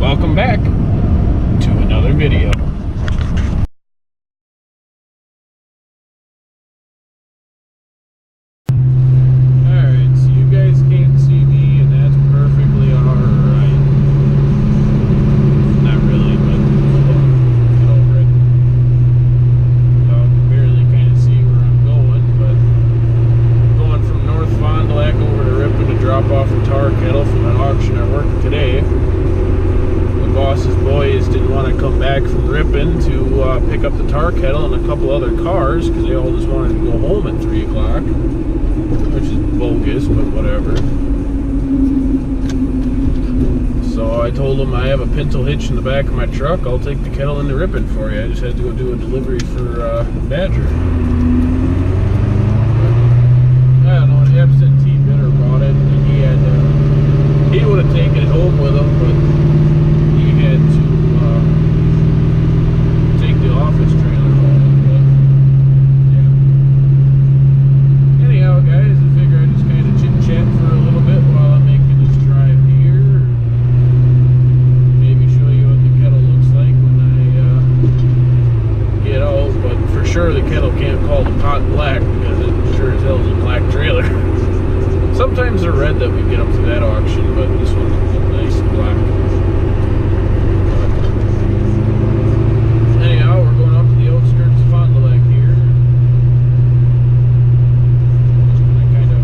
Welcome back to another video. Alright, so you guys can't see me, and that's perfectly alright. Not really, but get over it. Y'all can barely kind of see where I'm going, but going from North Fond du Lac over to Ripon to drop off a tar kettle from an auction I worked today. Boss's boys didn't want to come back from Ripon to pick up the tar kettle and a couple other cars because they all just wanted to go home at 3 o'clock, which is bogus, but whatever. So I told them I have a pintle hitch in the back of my truck. I'll take the kettle into Ripon for you. I just had to go do a delivery for Badger. I don't know, an absentee bidder bought it, and he would have taken it home with him, but had to take the office trailer home, but yeah. Anyhow, guys, I figure I'd just kind of chit-chat for a little bit while I'm making this drive here. Maybe show you what the kettle looks like when I get out, but for sure the kettle can't call the pot black because it sure as hell is a black trailer. Sometimes they're red that we get up to that auction, but this one's a nice black. Anyhow, we're going up to the outskirts of Fond du Lac here. Just gonna kind of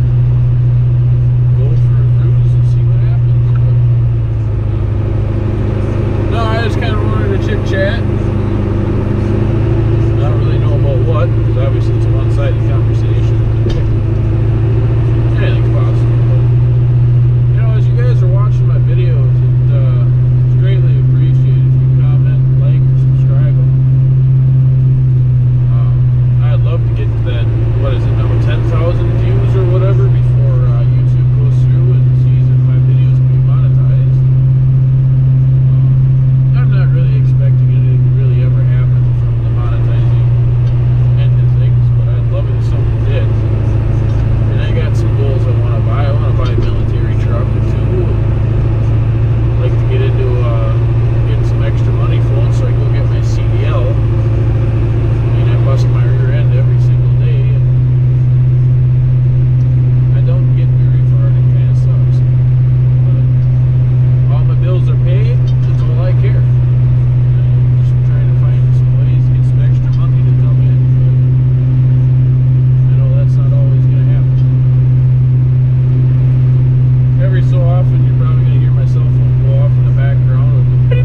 go for a cruise and see what happens. But, no, I just kind of wanted to chit chat. I don't really know about what, because obviously it's a one-sided conversation. Anything's possible. But, you know, as you guys are watching my videos, it's greatly appreciated if you comment, like, and subscribe them. I'd love to get to that, what is it now, 10,000 views or whatever before YouTube goes through and sees if my videos can be monetized. I'm not really expecting anything to really ever happen from the monetizing end of things, but I'd love it if something did. And I got some goals I want to buy. I want to buy a military truck or two. I'd like to get into getting some extra money flowing so I can go get my CDL. I bust my rear end every single day, and I don't get very far, and it kind of sucks. But all my bills are paid, that's all I care. I'm just trying to find some ways to get some extra money to come in, but I know that's not always going to happen. Every so often, you're probably going to hear my cell phone go off in the background of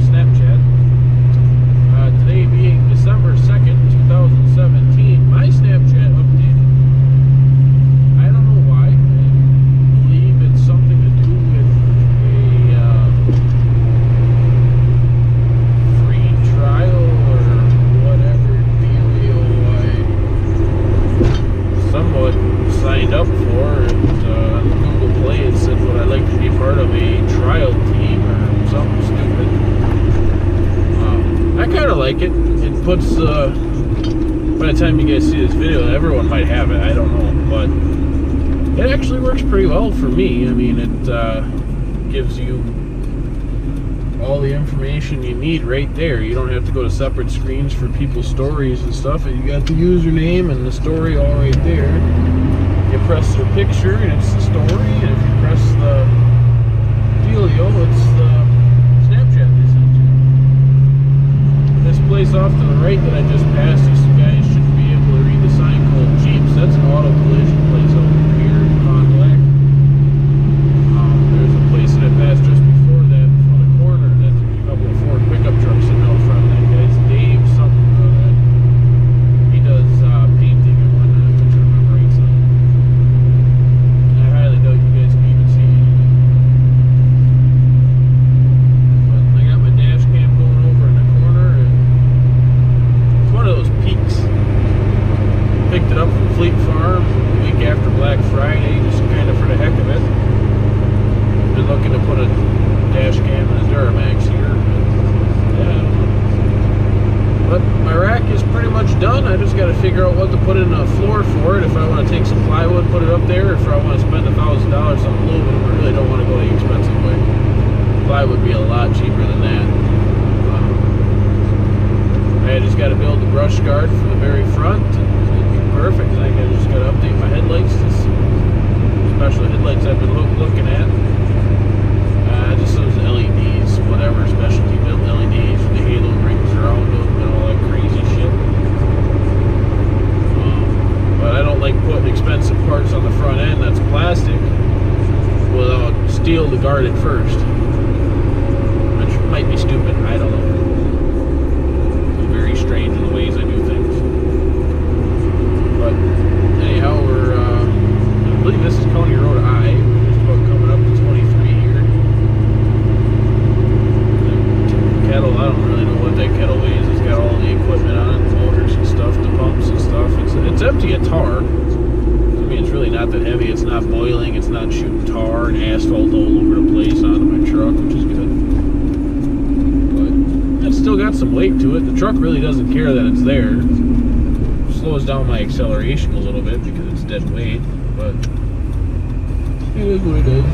Snapchat. Today being December 2nd, 2017, my Snapchat updated. I don't know why. I believe it's something to do with a free trial or whatever deal I somewhat signed up for. And on Google Play it said, would I like to be part of a trial team or something stupid. I kind of like it. It puts, by the time you guys see this video, everyone might have it, I don't know, but it actually works pretty well for me. I mean, it gives you all the information you need right there. You don't have to go to separate screens for people's stories and stuff, and you got the username and the story all right there. You press their picture and it's the story, and if you press the dealio, it's the Snapchat they sent you. This place off to the right that I just passed, you guys should be able to read the sign called Jeeps. That's an auto collision place over here in Fond du Lac. There's a place that I passed just before that, before the corner, that's a couple of Ford pickup trucks sitting out front. That guy's Dave something or that. He does painting and whatnot, if I remember right. So I highly doubt you guys can even see anything. But I got my dash cam going over in the corner, and it's one of those Peaks. Picked it up from Fleet Farm the week after Black Friday, just kind of for the heck of it. Been looking to put a dash cam in a Duramax here, but yeah, I don't know. But my rack is pretty much done. I just got to figure out what to put in a floor for it. If I want to take some plywood, put it up there, or if I want to spend $1,000 on aluminum, I really don't want to go the expensive way. supply would be a lot cheaper than that. I just got to build the brush guard for the very front, and it'll be perfect. I think I just got to update my headlights to some special headlights I've been looking at. Just those LEDs, whatever, specialty built LEDs with the halo rings around them and all that crazy shit. But I don't like putting expensive parts on the front end that's plastic without steel to guard it first. Which might be stupid, I don't know. I'm very strange in the ways I do things. But anyhow, I believe this is County Road I. We're just about coming up to 23 here. The kettle, I don't really know what that kettle weighs. It's got all the equipment on it, the motors and stuff, the pumps and stuff. It's empty of tar. I mean, it's really not that heavy. It's not boiling. It's not shooting tar and asphalt all over the place onto my truck, which is good. But it's still got some weight to it. The truck really doesn't care that it's there. It slows down my acceleration a little bit because it's dead weight, but it is what it is.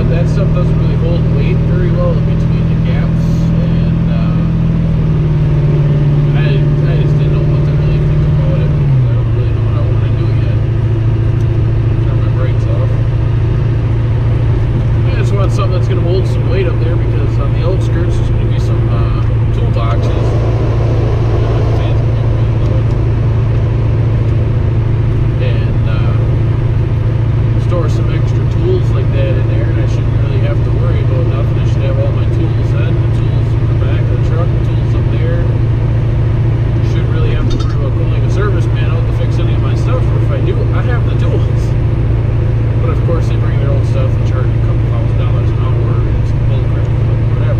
That stuff doesn't really hold weight very well in between the gaps, and I just didn't know what to really think about it because I don't really know what I want to do yet. Turn my brakes off. I just want something that's going to hold some weight up there because on the outskirts there's going to be some toolboxes. Store some extra tools like that in there, and I shouldn't really have to worry about nothing. I should have all my tools then, the tools in the back of the truck, the tools up there. I shouldn't really have to worry about calling a service man out to fix any of my stuff, or if I do, I have the tools. But of course they bring their own stuff and charge a couple $1,000 an hour, and it's bullcrap, but whatever.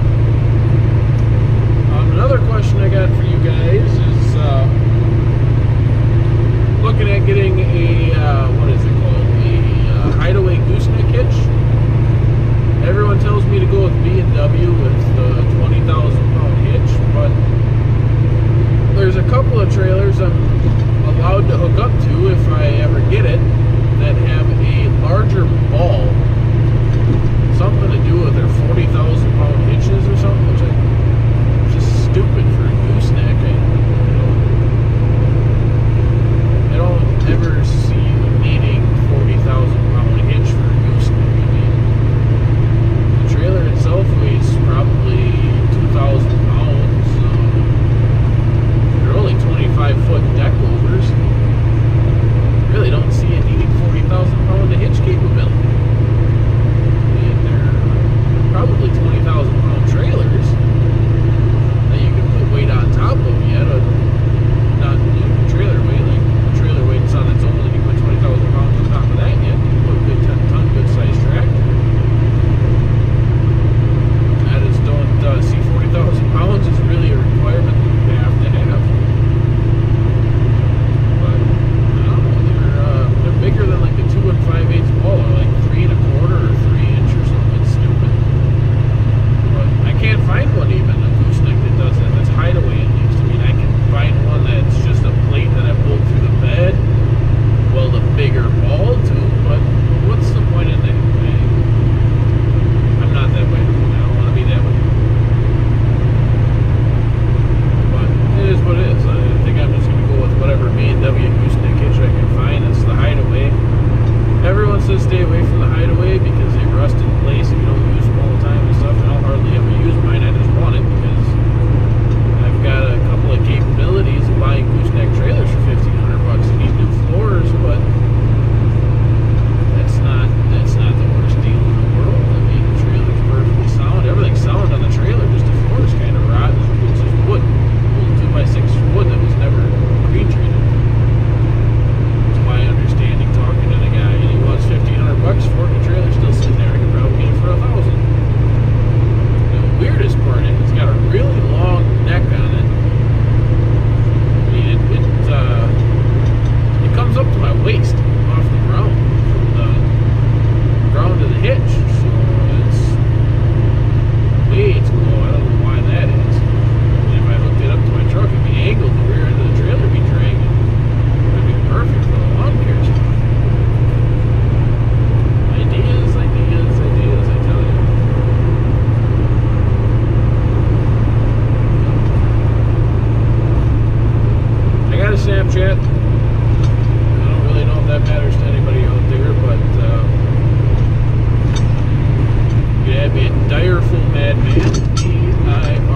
Direful Madman, Direfulmadman,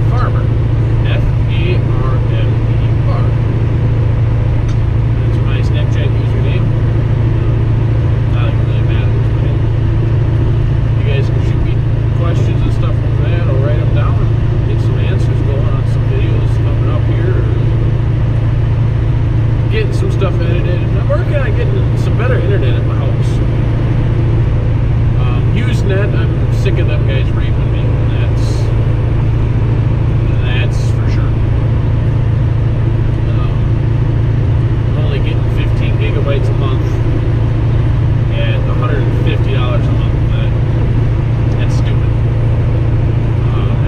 Farmer, Farme, Bar. That's my Snapchat username. Not like it really matters, but you guys can shoot me questions and stuff like that. I'll write them down and get some answers going on some videos coming up here. Getting some stuff edited. And I'm working on getting some better internet at my house. Usenet, I'm sick of them guys raping me. That's for sure. I'm only getting 15 gigabytes a month at $150 a month. That's stupid.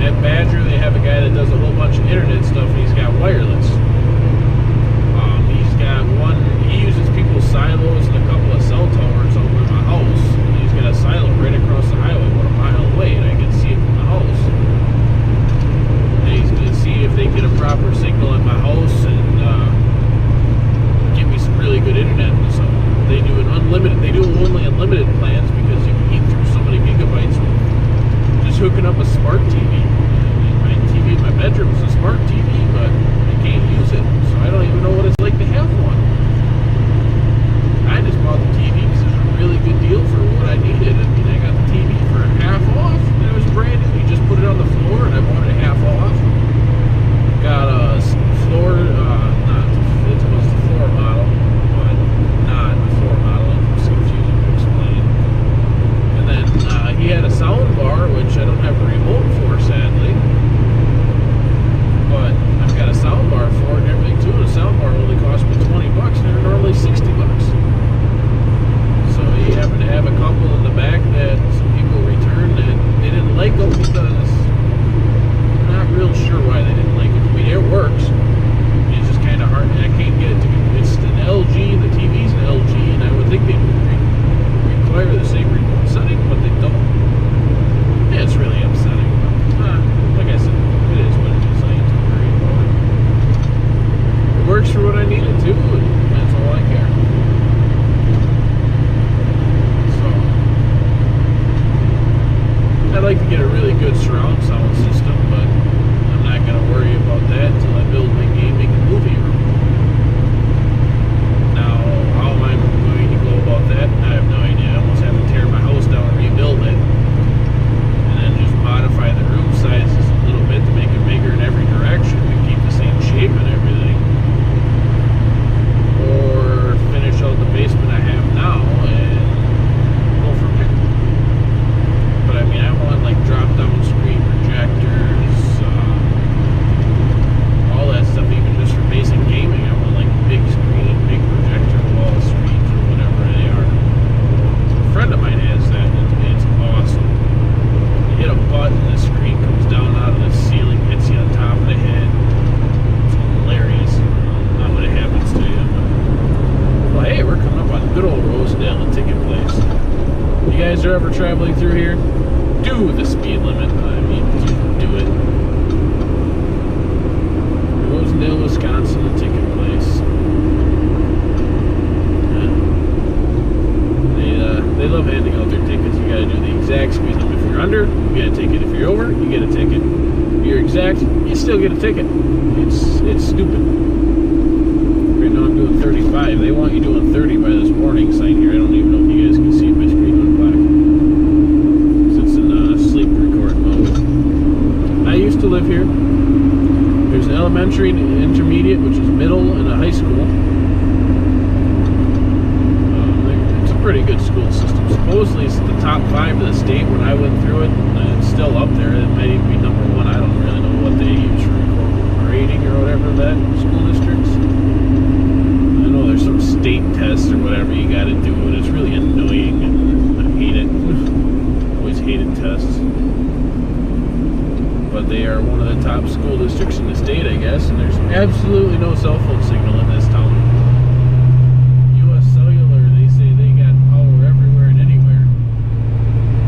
At Badger, they have a guy that does a whole bunch of internet stuff, and he's got wireless. He uses people's silos and a couple of cell towers over in my house. And he's got a silo right across the highway, about a mile away, and I can see it from my house. And he's going to see if they get a proper signal at my house and give me some really good internet. So they do only unlimited plans because you can eat through so many gigabytes with just hooking up a smart TV. My TV in my bedroom is a smart TV, but I can't use it, so I don't even know what it's like to have one. I just bought the TV because it was a really good deal for what I needed. I mean, I got the TV for half off, and it was brand new. You just put it on the floor, and I bought it half off. Got a floor, it was the floor model, but not the floor model. It's confusing to explain. And then he had a sound bar, which I don't have a remote for, sadly. But I've got a sound bar for it and everything too. And a sound bar only cost me $20, and they're normally $60. So he happened to have a couple in the back that some people returned that they didn't like them because I'm not real sure why they didn't like it. I mean, it works. It's just kind of hard. I can't get it to. It's an LG. The TV's an LG, and I would think they require the same remote setting, but they don't. Yeah, it's really upsetting. But, like I said, it is what it is. I ain't too worried about it. It works for what I need it to, and that's all I care. So, I'd like to get a really good surround sound system, but I'm not going to worry about that until I build my gaming and movie room. Now, how am I going to go about that? I have no idea. I almost have to tear my house down and rebuild it, and then just modify the room sizes a little bit to make it bigger in every direction to keep the same shape and everything. Or finish out the basement I have now and go from there. But I mean, I want like drop-down screen projectors, all that stuff, even just for basic gaming. I want like big screen, big projector wall screens or whatever they are. A friend of mine has that, and it's awesome. You hit a button, the screen comes down out of the ceiling, hits you on top of the head. It's hilarious. Not what it happens to you. Well, hey, we're coming up on good old Rosedale and Ticket Place. You guys are ever traveling through here? Do the speed limit. I mean, do it. Rosedale, Wisconsin, the Ticket Place. They love handing out their tickets. You gotta do the exact speed limit. If you're under, you get a ticket. If you're over, you get a ticket. If you're exact, you still get a ticket. It's stupid. Right now I'm doing 35. They want you doing 30 by this warning sign here. I don't even know if you guys can see my screen on black. Because it's in sleep record mode. I used to live here. There's an elementary and intermediate, which is middle, and a high school. It's a pretty good school system. Supposedly it's the top 5 of the state when I went through it. And it's still up there. It might even be number 1. I don't really know what they use for grading or whatever that school districts. I know there's some state tests or whatever you got to do, and it's really annoying, and I hate it. Always hated tests. But they are one of the top school districts in the state, I guess, and there's absolutely no cell phone signal in this town. U.S. Cellular, they say they got power everywhere and anywhere.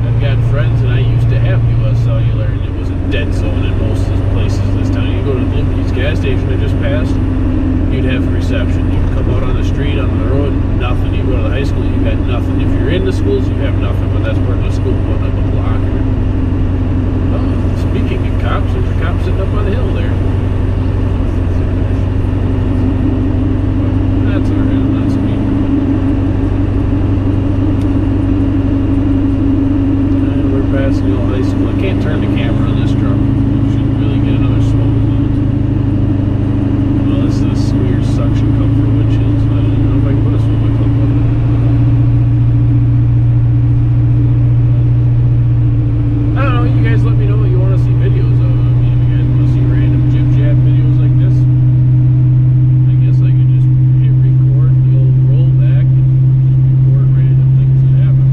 I've got friends, and I used to have U.S. Cellular, and it was a dead zone in most of the places in this town. You go to the Bluebees gas station I just passed, you'd have reception. You'd come out on the street, on the road, nothing. You go to the the schools, you have nothing, but that's where the school put up a blocker. Oh, speaking of cops, there's a cop sitting up on the hill there. That's alright, I'm not speeding. And we're passing the old high school. I can't turn the camera on this truck. Should really get another smoke mount. Well, this is a weird suction cup for windshields. I don't know if I can put a smoke cup on it. I don't know, you guys let me know what you want to see videos of. I mean, if you guys want to see random jib jab videos like this, I guess I could just hit record the old rollback and just record random things that happen.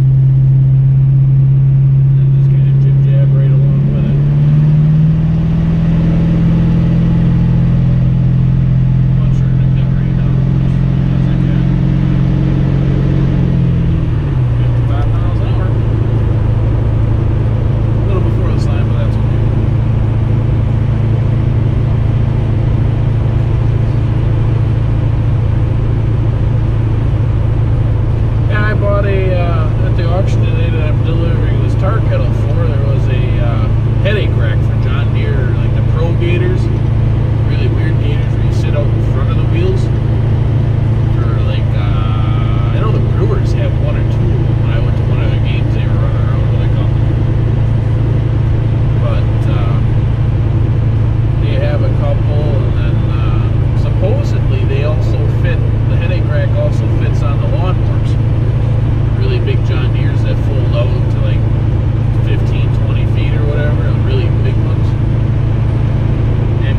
And then just kind of jib jab right along with it. I'm not sure I got right now, just as I can. 55 miles an hour. A little before the sign, but that's okay. Yeah, I bought at the auction today that I'm delivering this tar kettle for, there was a headache rack for John Deere, like the Pro Gators, really weird gators where you sit out in front of the wheels. For like, I know the Brewers have one or two of them. When I went to one of the games, they were running around with a couple. But they have a couple, and then supposedly they also fit, the headache rack also fits on the lawnmowers. Really big John Deeres that fold out to like 15, 20 feet or whatever, and really big ones. I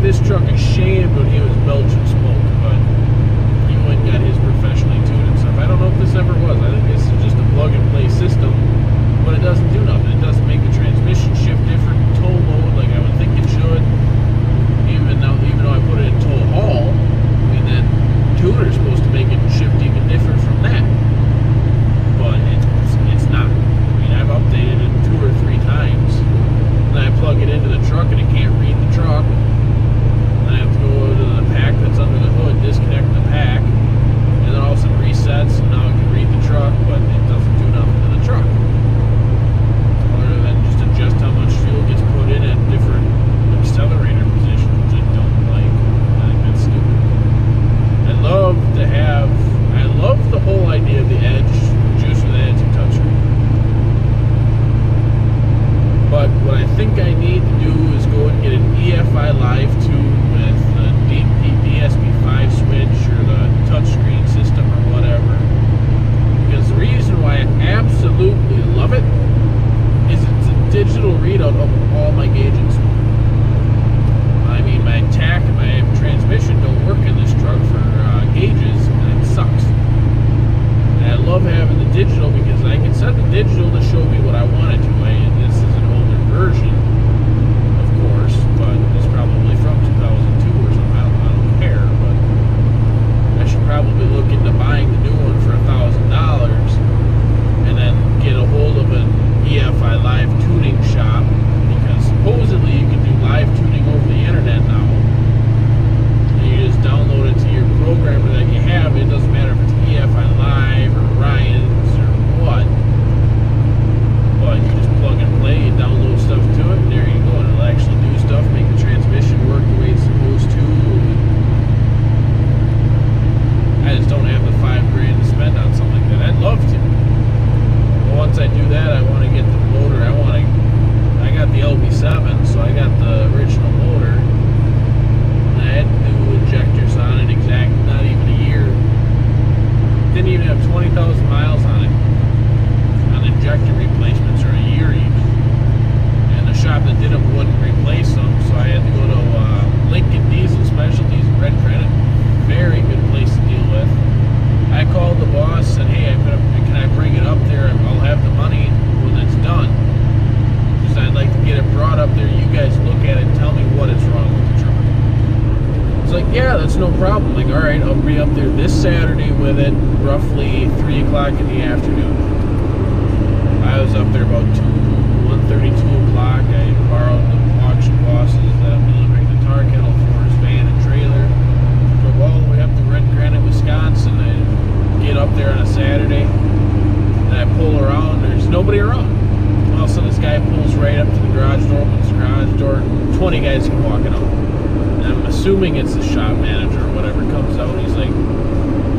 gave this truck a shame when he was belching smoke, but he went and got his professionally tuned and stuff. I don't know if this ever was. I think this is just a plug-and-play system, but it doesn't do nothing. It doesn't make the transmission shift different in tow mode like I would think it should. Even though I put it in tow haul, and then tuner's supposed to make it shift even different from that. But it's not. I mean, I've updated it 2 or 3 times. And I plug it into the truck and it can't read the truck. And I have to go to the pack that's under the hood, disconnect the pack, and then all of a sudden resets, and now it can read the truck, but it doesn't do nothing to the truck. Other than just adjust how much fuel gets put in at different accelerator positions, which I don't like. I think that's stupid. I love the whole idea of the Edge, just for that it's a touchscreen. But what I think I need to do is go and get an EFI Live tune with the DSP5 switch or the touchscreen system or whatever. Because the reason why I absolutely love it is it's a digital readout of all my gauges. I mean, my TAC and my transmission don't work in this truck for gauges, and it sucks. And I love having the digital because I can set the digital to show me what I want it to. This is an older version, of course, but it's probably from 2002 or something. I don't care, but I should probably look into buying the new one for $1,000 and then get a hold of an EFI Live tuning shop, because supposedly you can do live tuning over the internet now. And you just download it to your programmer that you have. It doesn't matter if it's EFI Live or Ryan's or what. But you just plug and play, you download stuff to it, and there you go. And it'll actually do stuff, make the transmission work the way it's supposed to. I just don't have the $5,000 to spend on something like that. I'd love to. But once I do that, I want to get the motor. I got the LB7, so I got the original motor. And I had new injectors on it, not even a year. Didn't even have 20,000 miles on it. Injector replacements, or a year even, and the shop that did them wouldn't replace them, so I had to go to Lincoln Diesel Specialties in Red Granite. Very good place to deal with. I called the boss, said, hey, can I bring it up there? I'll have the money when it's done, because I'd like to get it brought up there. You guys look at it and tell me what is wrong with the truck. It's like, yeah, that's no problem. Like, all right, I'll be up there this Saturday with it, roughly 3 o'clock in the afternoon. I was up there about 1:30, 2 o'clock. I borrowed the auction bosses that I'm delivering the tar kettle for his van and trailer. Drove all the way up to Red Granite, Wisconsin. I get up there on a Saturday, and I pull around. There's nobody around. All of a sudden, this guy pulls right up to the garage door, opens the garage door. 20 guys come walking out. And I'm assuming it's the shop manager or whatever comes out. He's like,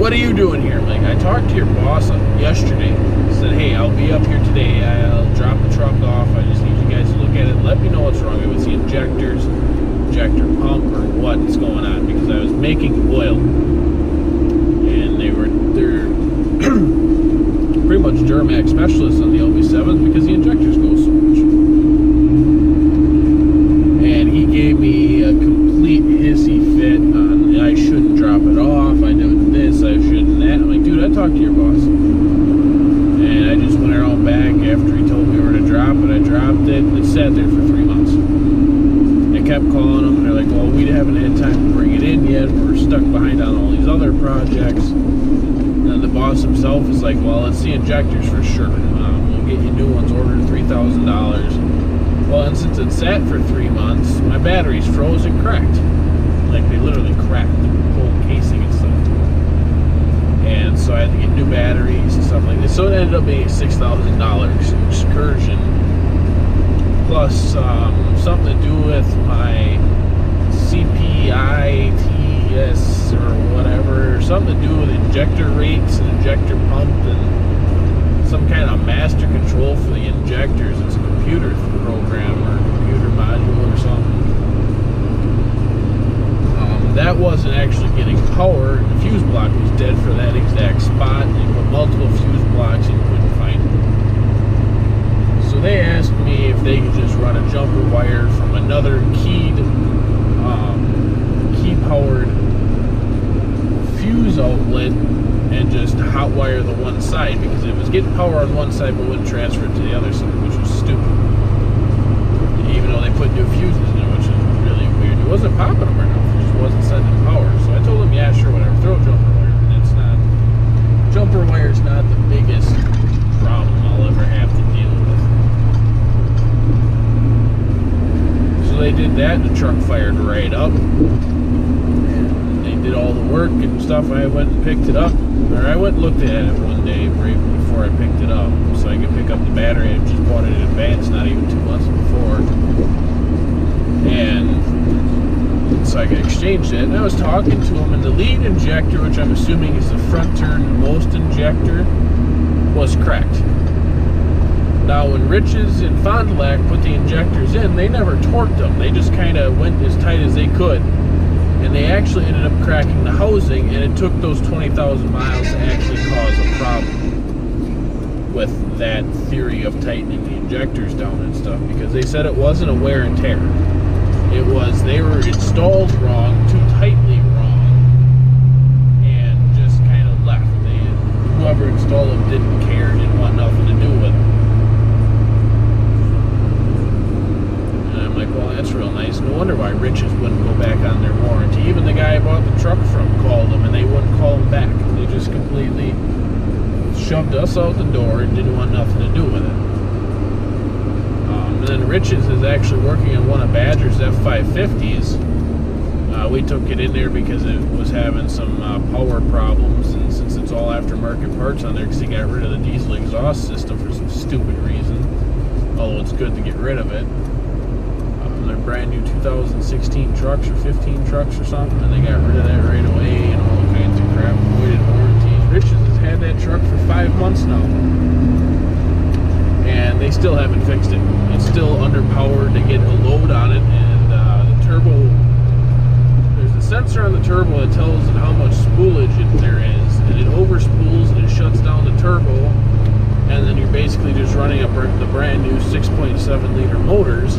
what are you doing here? I'm like, I talked to your boss yesterday. Said, hey, I'll be up here today. I'll drop the truck off. I just need you guys to look at it. Let me know what's wrong. If it's the injectors, injector pump, or what's going on, because I was making oil, and they're pretty much Duramax specialists on the LB7s because the injectors go so much. And he gave me a complete hissy fit on I shouldn't drop it off. I did this. I shouldn't that. I'm like, dude, I talked to your boss. And I just went around back after he told me where to drop it. I dropped it. It sat there for 3 months. I kept calling them, and they're like, well, we haven't had time to bring it in yet. We're stuck behind on all these other projects. And the boss himself is like, well, it's the injectors for sure. We'll get you new ones ordered $3,000. Well, and since it sat for 3 months, my batteries froze and cracked. Like, they literally cracked the whole casing and stuff. And so I had to get new batteries and stuff like this. So it ended up being a $6,000 excursion, plus something to do with my CPITS or whatever, something to do with injector rates and injector pump and some kind of master control for the injectors. It's a computer program or computer module or something. That wasn't actually getting power. The fuse block was dead for that exact spot. They put multiple fuse blocks and couldn't find it. So they asked me if they could just run a jumper wire from another keyed side because it was getting power on one side but wouldn't transfer it to the other side, which was stupid. Even though they put new fuses in it, which is really weird. It wasn't popping them or nothing, it just wasn't sending power. So I told them, yeah, sure, whatever, throw jumper wire. And it's not, jumper wire's not the biggest problem I'll ever have to deal with. So they did that, and the truck fired right up. And they did all the work and stuff. I went and picked it up, or I went and looked at it one day right before I picked it up, so I could pick up the battery. I just bought it in advance, not even 2 months before. And so I could exchange it. And I was talking to him, and the lead injector, which I'm assuming is the front turn most injector, was cracked. Now, when Riches and Fond du Lac put the injectors in, they never torqued them. They just kind of went as tight as they could. And they actually ended up cracking the housing, and it took those 20,000 miles to actually cause a problem with that theory of tightening the injectors down and stuff, because they said it wasn't a wear and tear. It was they were installed wrong, too tightly wrong, and just kind of left. Whoever installed them didn't care, didn't want nothing to do with them. And I'm like, well, that's real nice. No wonder why Riches wouldn't go back on their warranty. Even the guy I bought the truck from called them, and they wouldn't call them back. They just completely shoved us out the door and didn't want nothing to do with it. And then Riches is actually working on one of Badger's F550s. We took it in there because it was having some power problems, and since it's all aftermarket parts on there, because he got rid of the diesel exhaust system for some stupid reason, although it's good to get rid of it. They're brand new 2016 trucks or 15 trucks or something, and they got rid of that right away and all kinds of crap, voided warranties. Riches has had that truck for 5 months now, and they still haven't fixed it. It's still underpowered. They get a load on it, and the turbo, there's a sensor on the turbo that tells it how much spoolage there is, and it overspools and it shuts down the turbo, and then you're basically just running up the brand new 6.7 liter motors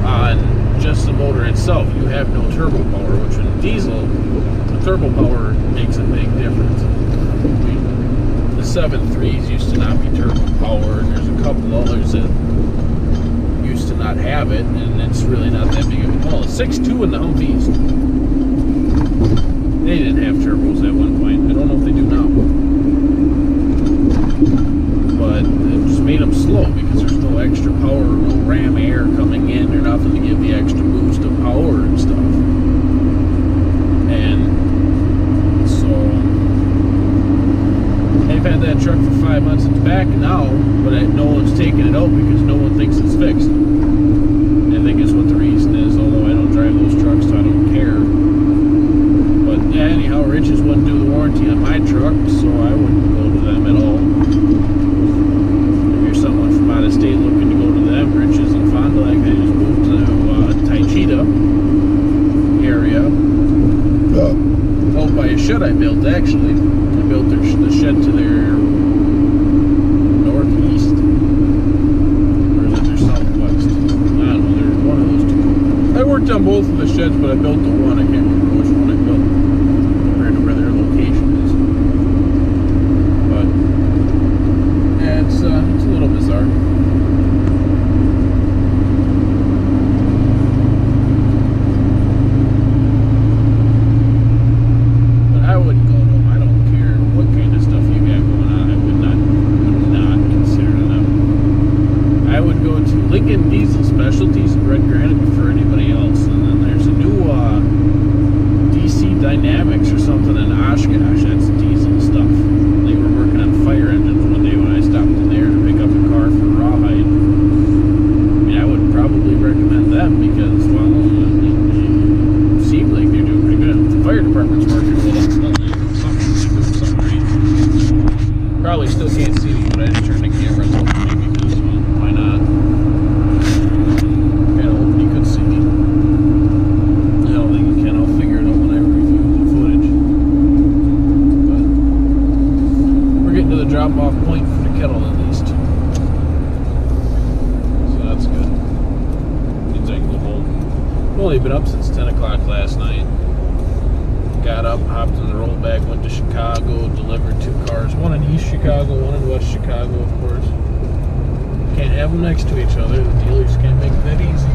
on just the motor itself. You have no turbo power, which in diesel, the turbo power makes a big difference. The 7.3s used to not be turbo power, and there's a couple others that used to not have it, and it's really not that big of a deal. 6.2 in the Humvees, they didn't have turbos at one point. I don't know if they do now, but it just made them slow because there's no extra power, no ram air coming in or nothing to give the extra boost of power and stuff. And so they've had that truck for 5 months. It's back now, but no one's taking it out because no one thinks it's fixed. I think it's what the reason is, although I don't drive those trucks, so I don't care. But yeah, anyhow, Riches wouldn't do the warranty on my truck, so I wouldn't go to them at all. If you're someone from out of state looking to go to them, Riches and Fond du Lac, they just moved to Taichita area. Out by a shed I built, actually. I built the shed to their northeast. Or is it their southwest? I don't know, there's one of those two. I worked on both of the sheds, but I built the one. I can't remember which one I built compared to where their location is. But yeah, it's a little bizarre. But I wouldn't go to them. I don't care what kind of stuff you got going on. I would not consider them. I would go to Lincoln Diesel Specialties in Red Granite before anybody else. And then there's a new DC Dynamics or something in Oshkosh. That's diesel stuff. They were working on fire engines one day when I stopped in there to pick up a car for rawhide. I mean, I would probably recommend them because, well, they seem like they're doing pretty good. If the fire department's working with us, they're doing something right. Probably still can't see me, but I didn't turn the camera on me because, well, why not? Kinda hoping you could see me. I don't think you can. I'll figure it out when I review the footage. But we're getting to the drop-off point for the kettle at least. So that's good. Means I can go home. I've only been up since 10 o'clock last night. got up, hopped in the rollback, went to Chicago, delivered 2 cars, one in East Chicago, one in West Chicago, of course. Can't have them next to each other. The dealers can't make it that easy.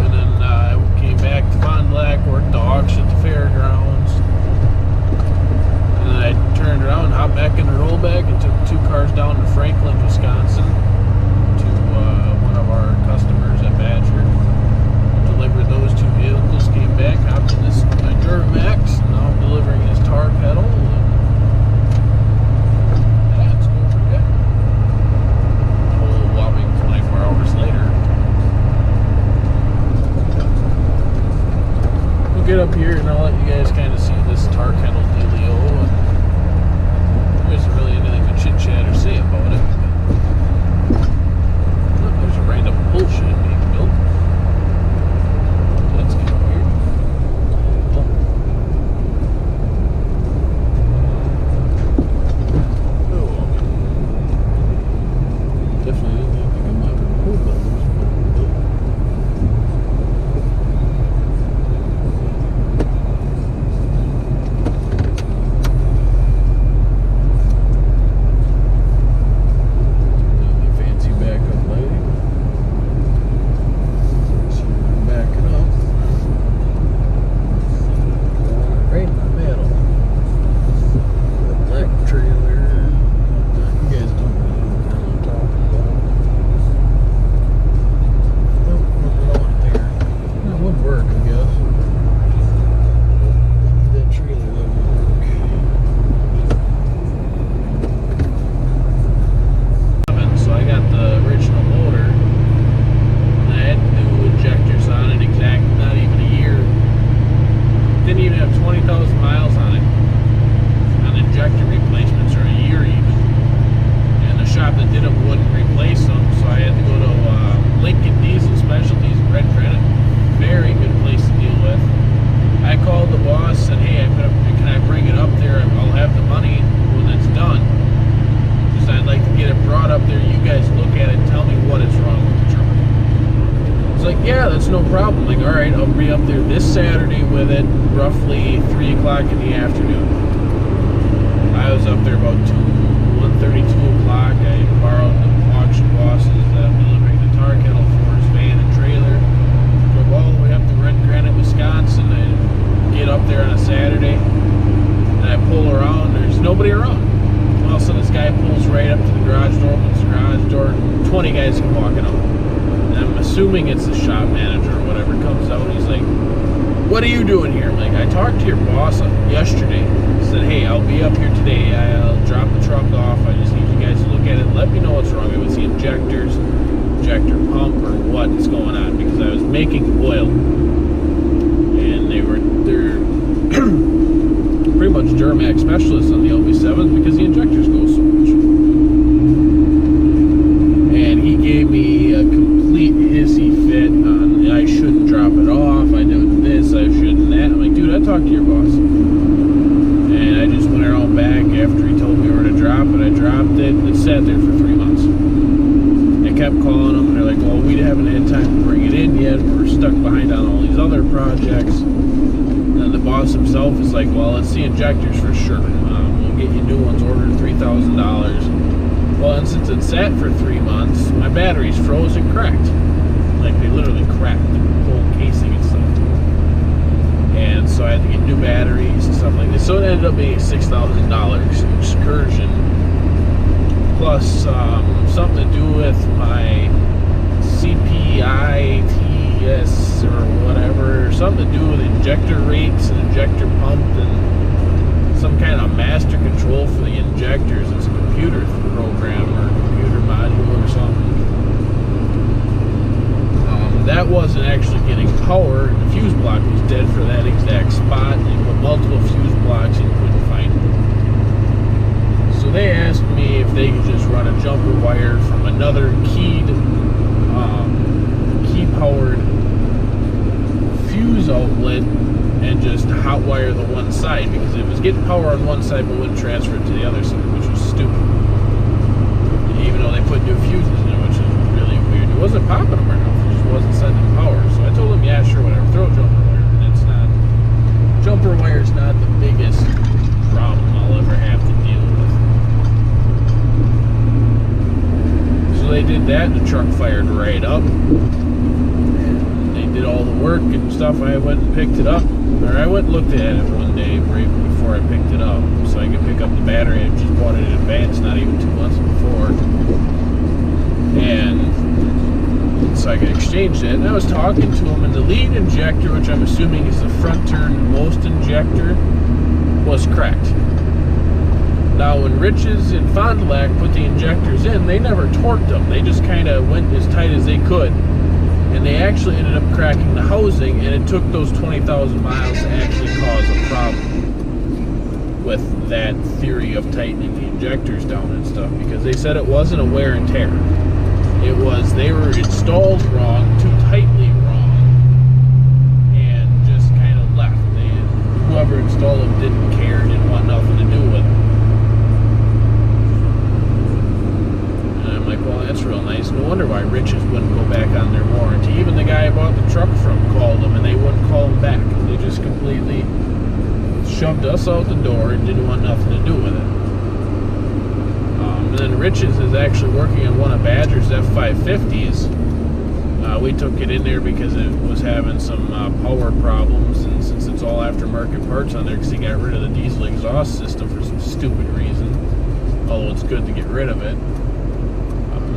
And then I came back to Fond du Lac, worked the auction at the fairgrounds. And then I turned around, hopped back in the rollback, and took 2 cars down to Franklin, Wisconsin, to one of our customers at Badger. Delivered those 2 vehicles, came back, hopped in this my Duramax, and now I'm delivering his tar pedal. Yeah, it's going pretty good. A whole whopping 24 hours later. We'll get up here and I'll let you guys kind of see this tar kettle dealio. There isn't really anything to chit chat or say about it. Look, there's a random bullshit being built. That's kind of weird. Oh. Oh. Definitely didn't have to come up and pull builders. Yeah, that's no problem. Like, all right, I'll be up there this Saturday with it, roughly 3 o'clock in the afternoon. I was up there about 1:30, 2 o'clock. I borrowed the auction bosses that I'm delivering the tar kettle for his van and trailer. Drove all the way up to Red Granite, Wisconsin. I get up there on a Saturday, and I pull around. There's nobody around. All of a sudden, this guy pulls right up to the garage door, opens the garage door, 20 guys come walking out. I'm assuming it's the shop manager or whatever comes out. He's like, "What are you doing here?" I'm like, "I talked to your boss yesterday. He said, hey, I'll be up here today. I'll drop the truck off. I just need you guys to look at it. Let me know what's wrong. If it's the injectors, injector pump, or what is going on." Because I was making oil, and they're pretty much Duramax specialists on the LB7s because the injectors go so much. And he gave me a complete hissy fit on I shouldn't drop it off, I did this, I shouldn't that. I'm like, dude, I talked to your boss. And I just went around back after he told me where to drop it. I dropped it. It sat there for 3 months. I kept calling them, and they're like, well, we haven't had time to bring it in yet. We're stuck behind on all these other projects. And the boss himself is like, well, it's the injectors for sure. We'll get you new ones ordered $3,000. Well, and since it sat for 3 months, my batteries froze and cracked. Like, they literally cracked the whole casing and stuff. And so I had to get new batteries and stuff like this. So it ended up being a $6,000 excursion. Plus, something to do with my CPITS or whatever. Something to do with injector rates and injector pump and some kind of master control for the injectors. It's a computer program or computer module or something. That wasn't actually getting power. The fuse block was dead for that exact spot. They put multiple fuse blocks and couldn't find it. So they asked me if they could just run a jumper wire from another key-powered fuse outlet and just hot wire the one side, because it was getting power on one side but wouldn't transfer it to the other side, which was stupid. Even though they put new fuses in it, which is really weird. It wasn't popping them enough. It just wasn't sending power. So I told them, yeah, sure, whatever. Throw a jumper wire. And it's not truck fired right up. And they did all the work and stuff. I went and picked it up. Or I went and looked at it one day right before I picked it up, so I could pick up the battery. I just bought it in advance, not even 2 months before. And so I could exchange it. And I was talking to him, and the lead injector, which I'm assuming is the front turn most injector, was cracked. Now, when Riches and Fond du Lac put the injectors in, they never torqued them. They just kind of went as tight as they could. And they actually ended up cracking the housing, and it took those 20,000 miles to actually cause a problem with that theory of tightening the injectors down and stuff, because they said it wasn't a wear and tear. It was they were installed wrong, too tightly wrong, and just kind of left. Whoever installed them didn't care, didn't want nothing to do with it. And I'm like, well, that's real nice. No wonder why Riches wouldn't go back on their warranty. Even the guy I bought the truck from called them, and they wouldn't call them back. They just completely shoved us out the door and didn't want nothing to do with it. And then Riches is actually working on one of Badger's F550s. We took it in there because it was having some power problems, and since it's all aftermarket parts on there, because he got rid of the diesel exhaust system for some stupid reason, although it's good to get rid of it.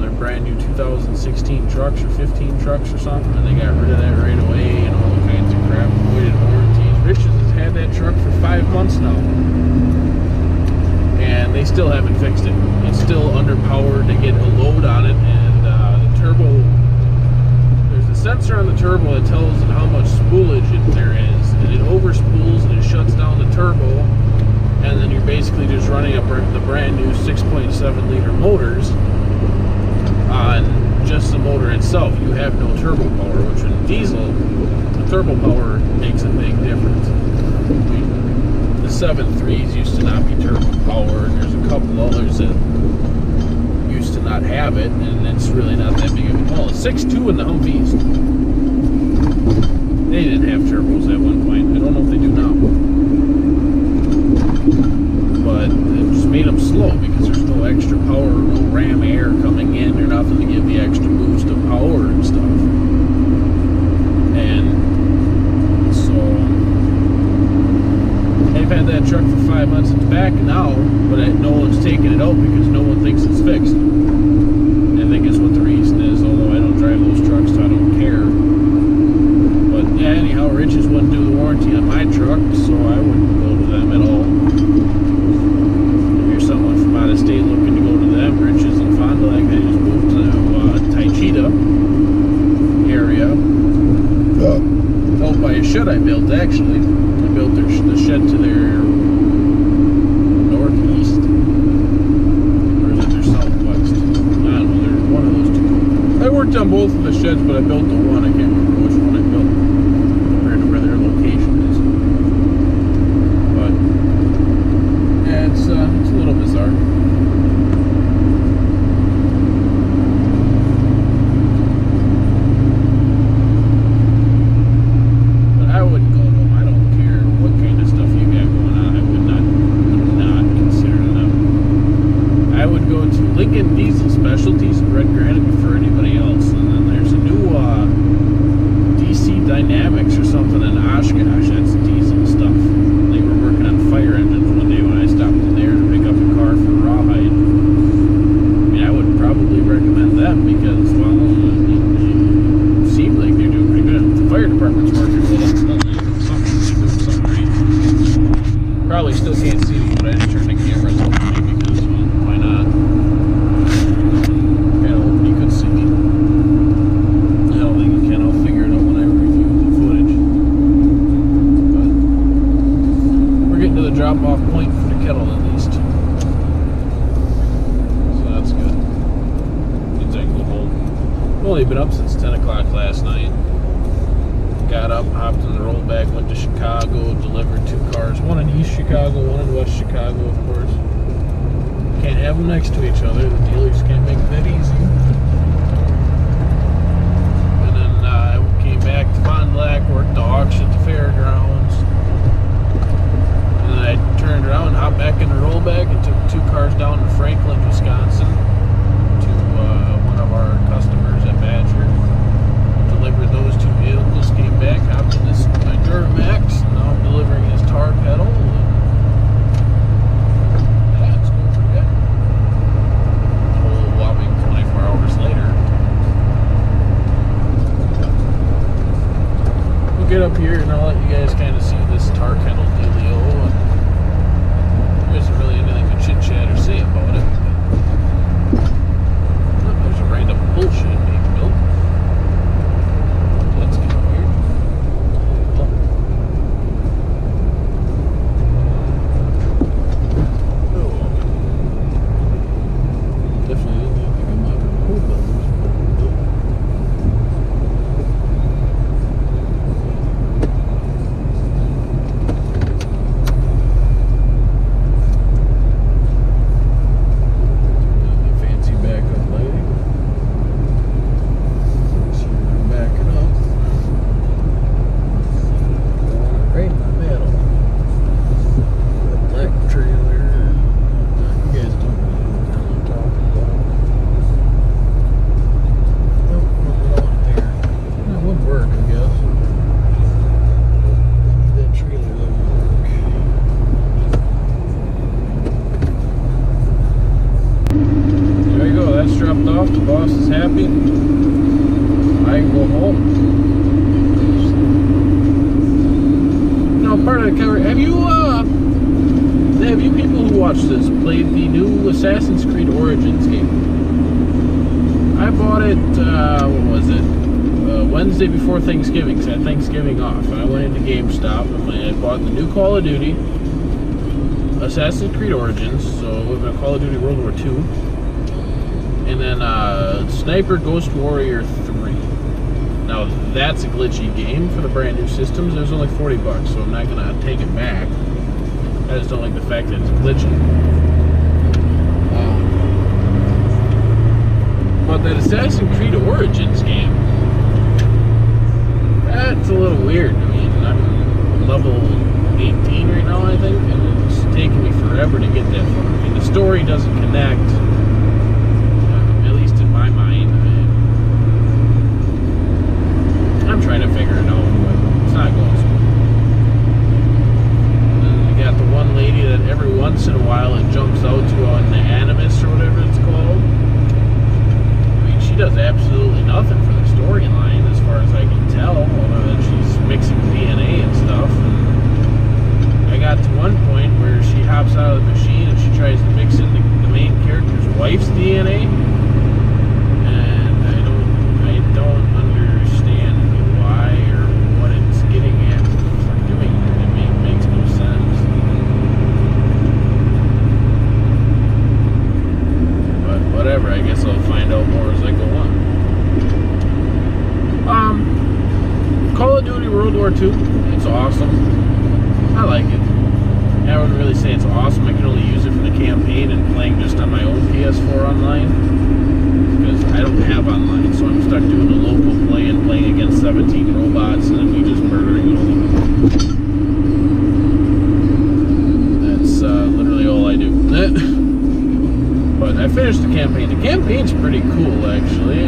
They're brand new 2016 trucks or 15 trucks or something, and they got rid of that right away and all kinds of crap, voided warranties. Riches has had that truck for 5 months now, and they still haven't fixed it. It's still underpowered. They get a load on it, and the turbo, there's a sensor on the turbo that tells it how much spoolage there is, and it overspools and it shuts down the turbo, and then you're basically just running up the brand new 6.7 liter motors on just the motor itself. You have no turbo power, which in diesel, the turbo power makes a big difference. The 7.3s used to not be turbo power, and there's a couple others that used to not have it, and it's really not that big of a deal. The 6.2 and the Humvees, they didn't have turbos at one point. I don't know if they do now, but it just made them slow because there's no extra power, no ram air coming in or nothing to give the extra boost of power and stuff. And so I've had that truck for 5 months. It's back now, but no one's taking it out because no one thinks it's fixed. I think it's what the reason is, although I don't drive those trucks, so I don't care. But yeah, anyhow, Riches wouldn't do the warranty on my truck, so I wouldn't go to them at all. If you're someone from out of state looking to go to them, Riches and Fond du Lac, I just moved to Taichita area. Out by a shed I built, actually. I built the shed to their northeast. Or is it their southwest? I don't know, there's one of those two. I worked on both of the sheds, but I built the one. I can't remember which one I built compared to where their location is. But yeah, it's a little bizarre. But I wouldn't go to them. I don't care what kind of stuff you got going on. I would not consider them. I would go to Lincoln Diesel Specialties in Red Granite before anybody else. And then there's a new DC Dynamics or something in Oshkosh. That's diesel stuff. They were working on fire engines one day when I stopped in there to pick up a car for rawhide. I mean, I would probably recommend them because, well, they seem like they're doing pretty good. The fire department's working with them. They're doing something right. Probably still can't see me, but I just turned the camera so because, well, why not? Kinda hoping you could see me. I don't think you can. I'll figure it out when I review the footage. But we're getting to the drop-off point for the kettle at least. So that's good. Means I can go home. I've only been up since 10 o'clock last night. Got up, hopped in the rollback, went to Chicago, delivered 2 cars. One in East Chicago, one in West Chicago, of course. Can't have them next to each other. The dealers can't make it that easy. And then I came back to Fond du Lac, worked the auction at the fairgrounds. And then I turned around, hopped back in the rollback, and took 2 cars down to Franklin, Wisconsin, to one of our customers. get up here and I'll let you guys kind of see this tar kettle dealio. There isn't really anything to chit chat or say about it. Oh, there's a random bullshit being built. That's kind of weird. Oh. Definitely doesn't look like a modern home building. Dropped off, the boss is happy. I can go home. Now, part of the cover. Have you people who watch this played the new Assassin's Creed Origins game? I bought it. What was it? Wednesday before Thanksgiving. So I had Thanksgiving off, and I went into GameStop and I bought the new Call of Duty, Assassin's Creed Origins. So it would have been Call of Duty World War II. And then Sniper Ghost Warrior 3. Now that's a glitchy game for the brand new systems. It was only $40, so I'm not gonna take it back. I just don't like the fact that it's glitchy. But that Assassin's Creed Origins game, that's a little weird. I mean, I'm level 18 right now, I think, and it's taking me forever to get that far. I mean, the story doesn't connect. I'm trying to figure it out, but it's not going so well. And then you got the one lady that every once in a while it jumps out to on the Animus or whatever it's called. I mean, she does absolutely nothing for the storyline as far as I can tell, other than she's mixing DNA and stuff. And I got to one point where she hops out of the machine and she tries to mix in the main character's wife's DNA. I guess I'll find out more as I go on. Call of Duty World War II, it's awesome. I like it. I wouldn't really say it's awesome. I can only use it for the campaign and playing just on my own PS4 online. Because I don't have online, so I'm stuck doing a local play and playing against 17 robots and then me just murdering all of them. That's literally all I do. But I finished the campaign. The campaign's pretty cool, actually.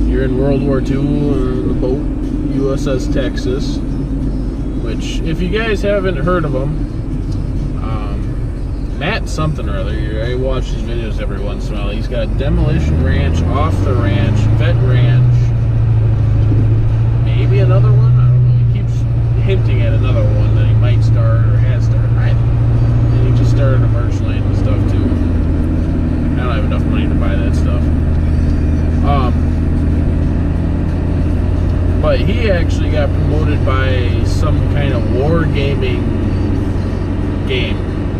You're in World War II on the boat, USS Texas, which, if you guys haven't heard of him, Matt something or other, I watch his videos every once in a while. He's got Demolition Ranch, Off the Ranch, Vet Ranch, maybe another one? I don't know. He keeps hinting at another one that he might start or has started. And he just started a merch line and stuff too. I don't have enough money to buy that stuff. But he actually got promoted by some kind of wargaming game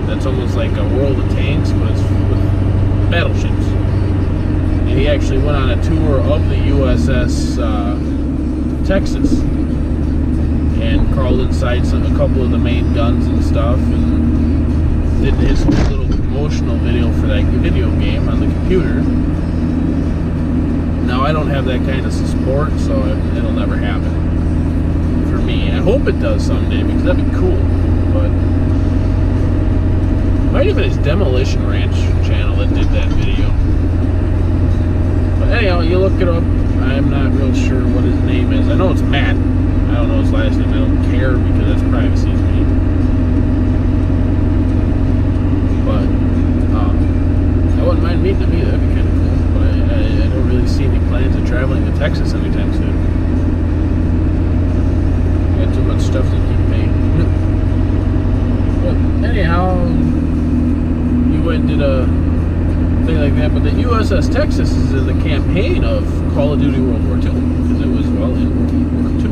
that's almost like a World of Tanks, but it's with battleships. And he actually went on a tour of the USS Texas and crawled inside a couple of the main guns and stuff, and did his little promotional video for that video game on the computer. Now, I don't have that kind of support, so it'll never happen for me. I hope it does someday, because that'd be cool, but might have been his Demolition Ranch channel that did that video. But anyhow, you look it up. I'm not real sure what his name is. I know it's Matt. I don't know his last name. I don't care, because that's privacy to me. But I wouldn't mind meeting him either. That'd be kind of cool. But I don't really see any plans of traveling to Texas anytime soon. But the USS Texas is in the campaign of Call of Duty World War II, because it was, well, in World War II.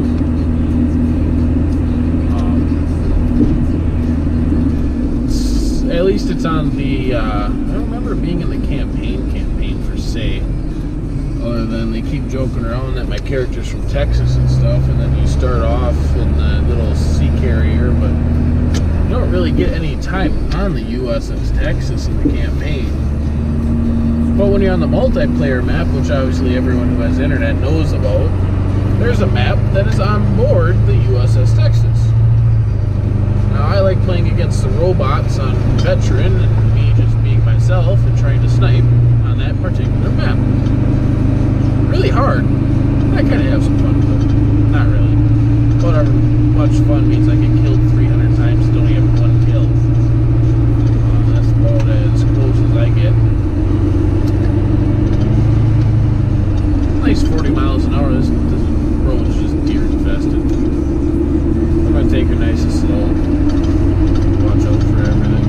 At least it's on the, I don't remember it being in the campaign per se, other than they keep joking around that my character's from Texas and stuff, and then you start off in the little sea carrier, but you don't really get any time on the USS Texas in the campaign. But when you're on the multiplayer map, which obviously everyone who has internet knows about, there's a map that is on board the USS Texas. Now, I like playing against the robots on Veteran, and me just being myself and trying to snipe on that particular map. Really hard. I kind of have some fun with it. Not really. Whatever much fun means I get killed 300 times and don't have one kill. That's about as close as I get. Nice 40 miles an hour. This road is just deer infested. I'm going to take her nice and slow. Watch out for everything.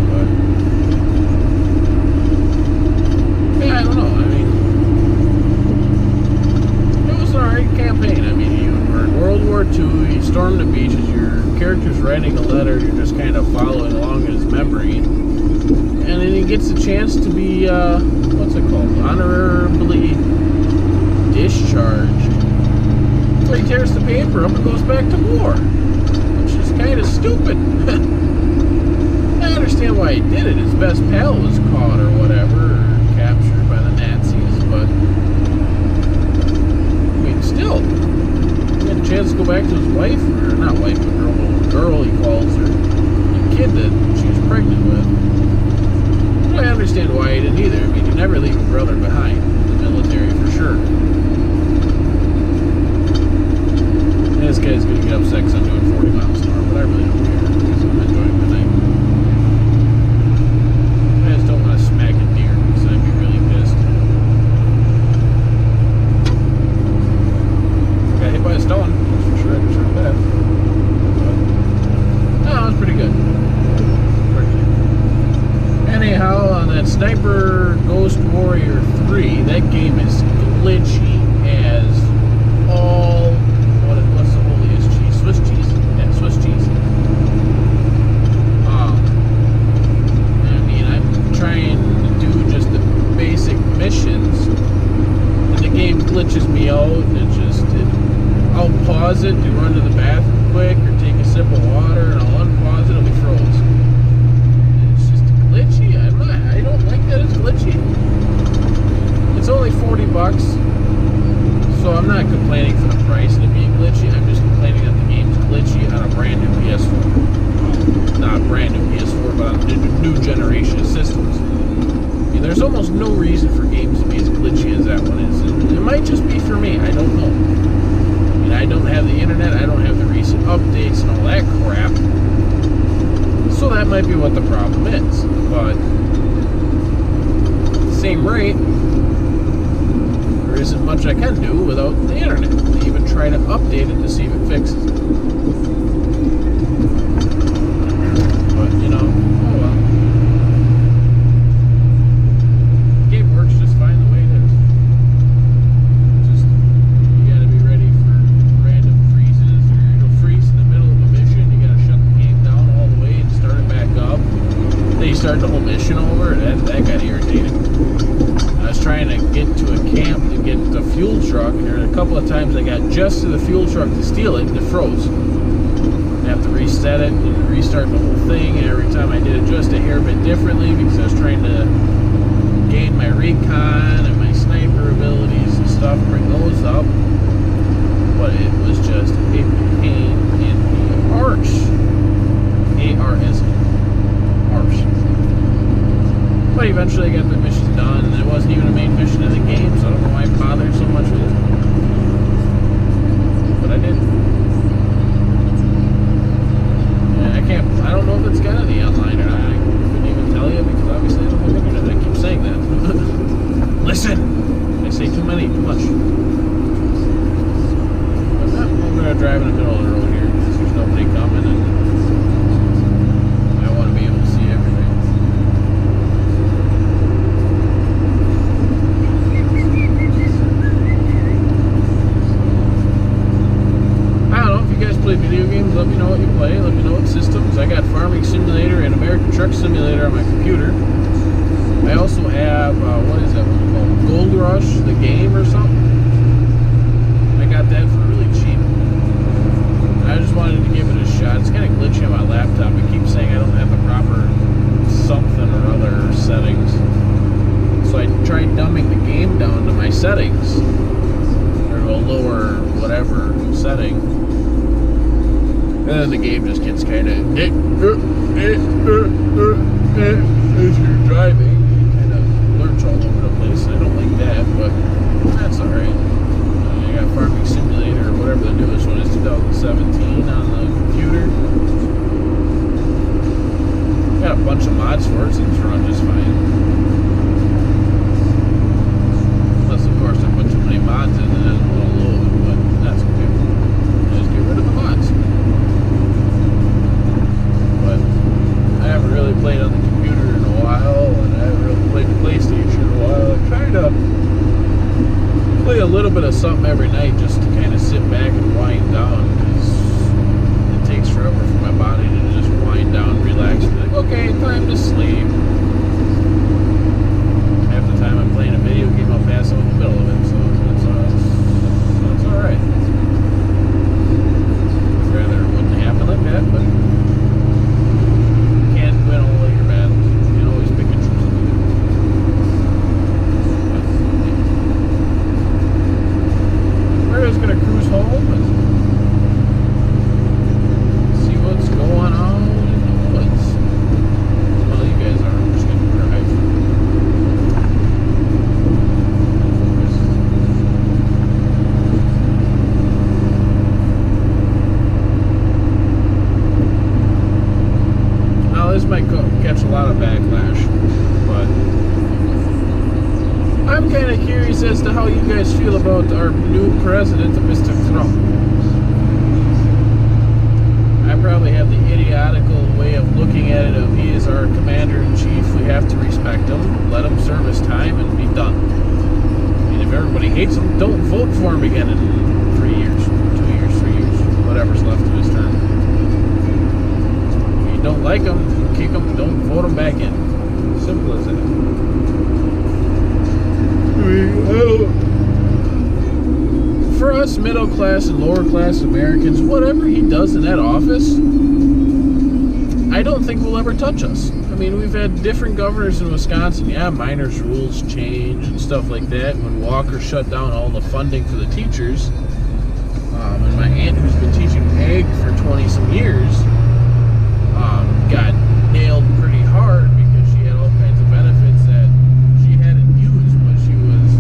But, yeah, I don't know. I mean, it was an alright campaign. I mean, you were in World War II, you stormed the beaches, your character's writing a letter, you're just kind of following along in his memory. And then he gets a chance to be, what's it called? Honorably discharged. So he tears the paper up and goes back to war. Which is kind of stupid. I understand why he did it. His best pal was caught or whatever, or captured by the Nazis, but I mean, still, he had a chance to go back to his wife, or not wife, but girl he calls her, the kid that she was pregnant with. I understand why he didn't either. I mean, you never leave a brother behind in the military, for sure. And this guy's gonna get upset because I'm doing 40 miles an hour, but I really don't care because I'm enjoying the night. I just don't want to smack a deer because I'd be really pissed. Got hit by a stone, that's for sure. I can sure that. But, no, it was pretty good. Anyhow, on that Sniper Ghost Warrior 3, that game is glitchy as all, what's the holiest cheese? Swiss cheese? Yeah, Swiss cheese. I mean, I'm trying to do just the basic missions, and the game glitches me out, and I'll pause it to run to the bathroom quick, or take a sip of water, and I'll unpause it, it'll be froze. Glitchy? I don't like that it's glitchy. It's only 40 bucks, so I'm not complaining for the price of it being glitchy. I'm just complaining that the game's glitchy on a brand new PS4. Well, not a brand new PS4, but on a new generation of systems. I mean, there's almost no reason for games to be as glitchy as that one is. It might just be for me. I don't know. I mean, I don't have the internet. I don't have the recent updates and all that crap. So that might be what the problem is, but at the same rate, there isn't much I can do without the internet to even try to update it to see if it fixes it. But, you know, oh well. The game works just fine the way it is. Just, you gotta be ready for random freezes, or it'll freeze in the middle of a mission, you gotta shut the game down all the way and start it back up. Then you start the whole mission over, that got irritating. I was trying to get to a camp to get the fuel truck, and a couple of times I got just to the fuel truck to steal it, and it froze. I have to reset it and restart the whole thing, and every time I did it just a hair bit differently because I was trying to gain my recon and my sniper abilities and stuff, bring those up. But it was just a pain in the arse. A-R-S-E. Arse. But eventually I got the mission done, and it wasn't even a main mission in the game, so I don't know why I bothered so much with it. But I did. Yeah, I don't know if it's got any online or not. I couldn't even tell you because obviously I don't have internet. I keep saying that. Listen! I say too much. But no, I'm going to drive in the middle of the road here because there's nobody coming, and I want to be able to see everything. game or something. I got that for really cheap. I just wanted to give it a shot. It's kind of glitchy on my laptop. It keeps saying I don't have the proper something or other settings. So I tried dumbing the game down to my settings, or a lower whatever setting, and then the game just gets kind of as you're driving. It kind of lurch all over the place. I don't like that, but that's all right. I got Farming Simulator or whatever the newest one is, 2017 on the computer. Got a bunch of mods for it, so it's run just fine. Unless, of course, I put too many mods in and it won't load, but that's okay. Just get rid of the mods. But I haven't really played on the computer in a while, and I haven't really played the PlayStation in a while. I'm trying to play a little bit of something every night just to kind of sit back and wind down, because it takes forever for my body to just wind down, relax, and be like, okay, time to sleep. Half the time I'm playing a video game, I'll pass out in the middle of it, so that's alright. I'd rather it wouldn't happen like that, but you can't win all of your battles. You can always pick and choose something. We're just going to cruise home and see what's going on in the woods. Well, you guys are. I'm just going to drive. Focus. Now, this might catch a lot of backlash, but I'm kind of curious as to how you guys feel about our new president, Mr. Trump. I probably have the idiotical way of looking at it of he is our commander-in-chief. We have to respect him, let him serve his time, and be done. And if everybody hates him, don't vote for him again in 3 years, 2 years, 3 years, whatever's left of his term. If you don't like him, kick him, don't vote him back in. Simple as that. For us middle class and lower class Americans, whatever he does in that office, I don't think will ever touch us. I mean, we've had different governors in Wisconsin. Yeah, minors rules change and stuff like that. When Walker shut down all the funding for the teachers, and my aunt, who's been teaching ag for 20 some years, got nailed pretty hard because she had all kinds of benefits that she hadn't used, but she was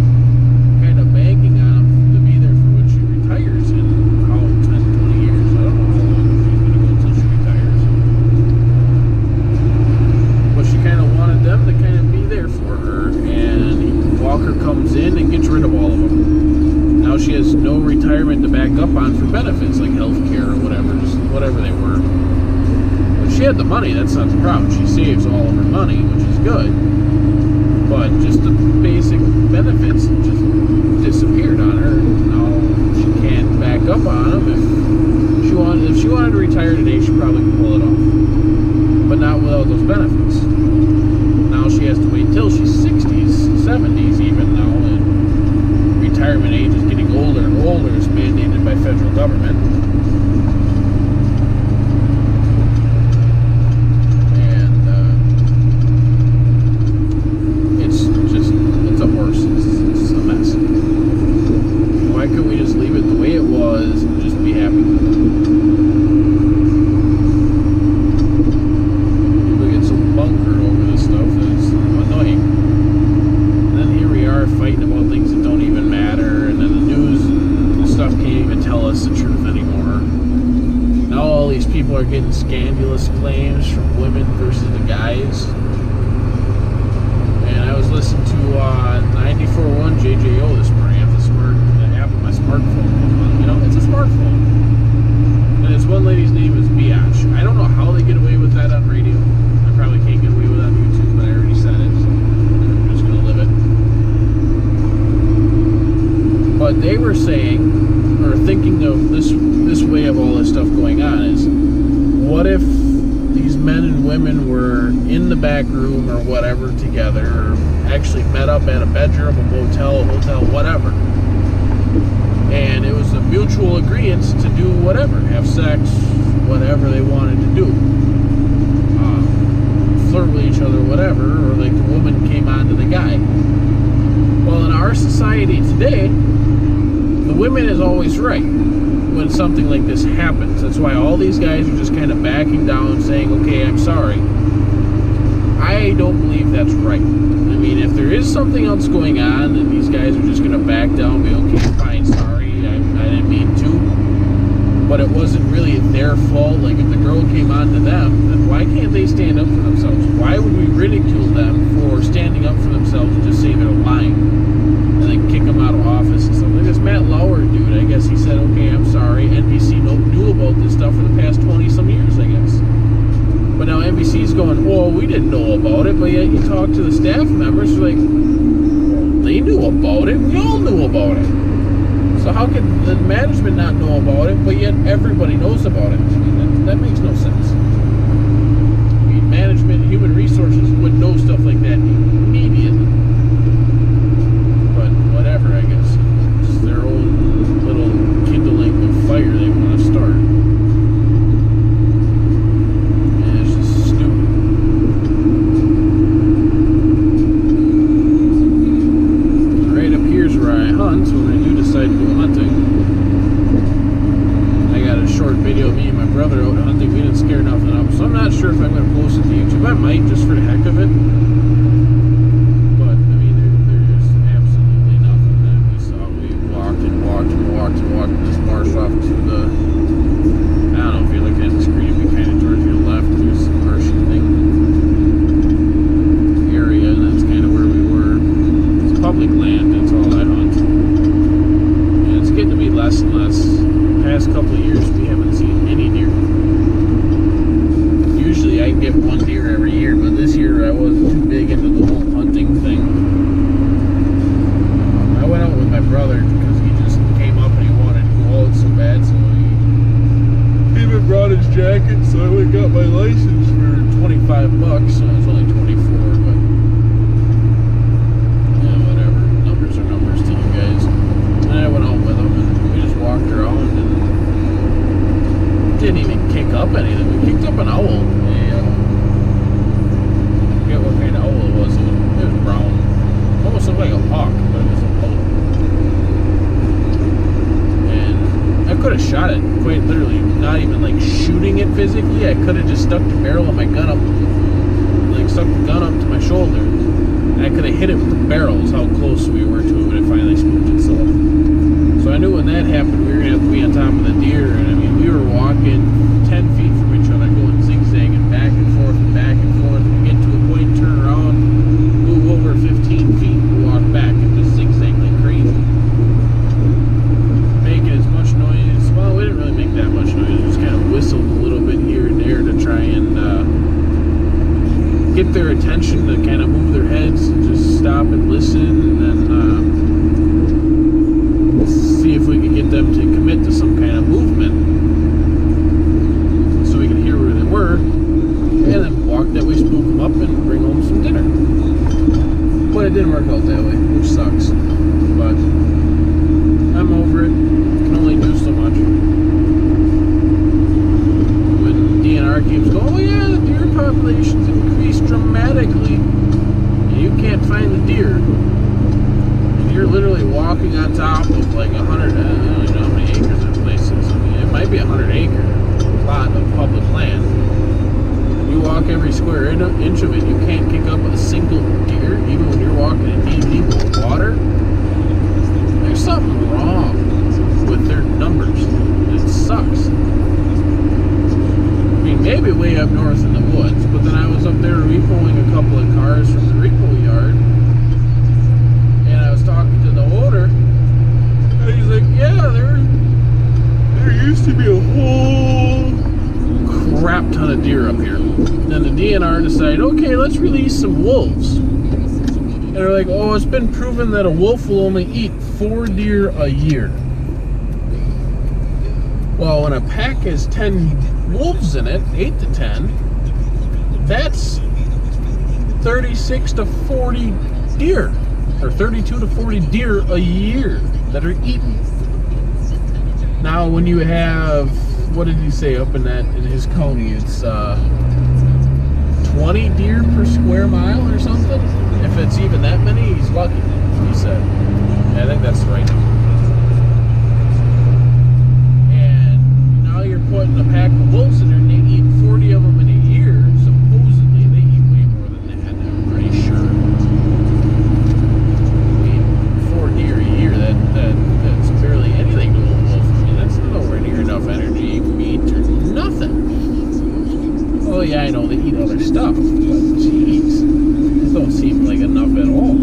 kind of banking on them to be there for when she retires in 10, 20 years. I don't know how long she's going to go until she retires. But she kind of wanted them to kind of be there for her, and Walker comes in and gets rid of all of them. Now she has no retirement to back up on for benefits like health care or whatever they were. She had the money, that's not the problem. She saves all of her money, which is good. But just the basic benefits just disappeared on her. Now she can't back up on them. If she wanted to retire today, she probably could pull it off. But not without those benefits. Now she has to wait till she's 60s, 70s even now, and retirement age is getting older and older. It's mandated by federal government. People are getting scandalous claims from women versus the guys. And I was listening to 94.1 JJO this morning. I have the app on my smartphone. You know, it's a smartphone. And this one lady's name is Biatch. I don't know how they get away with that on radio. I probably can't get away with it on YouTube, but I already said it, so I'm just going to live it. But they were saying, or thinking of this way of all this stuff going on is, what if these men and women were in the back room or whatever together, or actually met up at a bedroom, a motel, a hotel, whatever. And it was a mutual agreement to do whatever, have sex, whatever they wanted to do. Flirt with each other, whatever, or like the woman came on to the guy. Well, in our society today, the woman is always right when something like this happens. That's why all these guys are just kind of backing down, saying, okay, I'm sorry. I don't believe that's right. I mean, if there is something else going on, then these guys are just going to back down and be, okay, fine, sorry, I didn't mean to. But it wasn't really their fault. Like, if the girl came on to them, then why can't they stand up for themselves? Why would we ridicule them for standing up for themselves and just say they're lying? And then kick them out of office and stuff. Like this Matt Lauer dude, I guess he said, okay, I'm sorry. NBC knew about this stuff for the past 20-some years, I guess. But now NBC's going, oh, we didn't know about it. But yet you talk to the staff members, they're like, well, they knew about it. We all knew about it. So how could the management not know about it, but yet everybody knows about it? I mean, that makes no sense. I mean, management, human resources would know stuff like that immediately. But whatever, I guess. It's their own little kindling of fire they want to start. And it's just stupid. Right up here's where I hunt when I do decide to go hunting. I got a short video of me and my brother out hunting. We didn't scare nothing up, so I'm not sure if I'm going to post it to YouTube. I might, just for the heck of it. But I mean, there's absolutely nothing that we saw. We walked and walked and walked and walked this marsh off to the, I don't know if you're looking at the screen, we kind of towards your left, there's some marshy thing area, and that's kind of where we were. It's public land, that's all I hunt. Getting to be less and less. The past couple of years, we haven't seen any deer. Usually I can get one deer every year, but this year I wasn't too big into the whole hunting thing. I went out with my brother because he just came up and he wanted to go out so bad, so he even brought his jacket, so I went and got my license for $25, so it was only 24, but yeah, whatever. Numbers are numbers to you guys. And I went out with him and we just walked around and didn't even kick up anything. We kicked up an owl. I forget what kind of owl it was. It was brown. Almost looked like a hawk, but it was a owl. And I could have shot it, quite literally, not even like shooting it physically. I could have just stuck the barrel of my gun up, like stuck the gun up to my shoulder. And I could have hit it with the barrels, how close we were to it when it finally spooked itself. So I knew when that happened, we were going to have to be on top of the deer. And I mean, we were walking 10 feet from each other, going zigzagging back and forth and back and forth. We get to a point, turn around, move over 15 feet, and walk back, and just zigzag like crazy. Making as much noise. Well, we didn't really make that much noise. We just kind of whistled a little bit here and there to try and get their attention, to kind of move their heads and just stop and listen, and then see if we could get them to commit to some kind of movement so we could hear where they were, and then walk that way, spook them up, and bring home some dinner. But it didn't work out that way, which sucks. But I'm over it. Can only do so much. When DNR keeps going, oh yeah, the deer population's increased dramatically, and you can't find the deer. You're literally walking on top of like 100, I don't even know how many acres that place is. I mean, it might be 100-acre plot of public land. You walk every square inch of it, you can't kick up with a single deer, even when you're walking in deep water. There's something wrong with their numbers. It sucks. I mean, maybe way up north in the woods, but then I was up there repoing a couple of cars from the repo yard. I was talking to the owner, and he's like, yeah, there used to be a whole crap ton of deer up here. Then the DNR decided, okay, let's release some wolves. And they're like, oh, it's been proven that a wolf will only eat 4 deer a year. Well, when a pack has 10 wolves in it, 8 to 10, that's 36 to 40 deer, or 32 to 40 deer a year that are eaten. Now, when you have, what did he say up in his county? It's 20 deer per square mile or something. If it's even that many, he's lucky, he said. Yeah, I think that's the right number. And now you're putting a pack of wolves in there and they eat 40 of them in a year. Supposedly, they eat way more than that, I'm pretty sure. I mean, 4 deer a year, that's barely anything to a wolf. I mean, that's nowhere near enough energy, meat, or nothing. Oh yeah, I know they eat other stuff, but jeez, it don't seem like enough at all.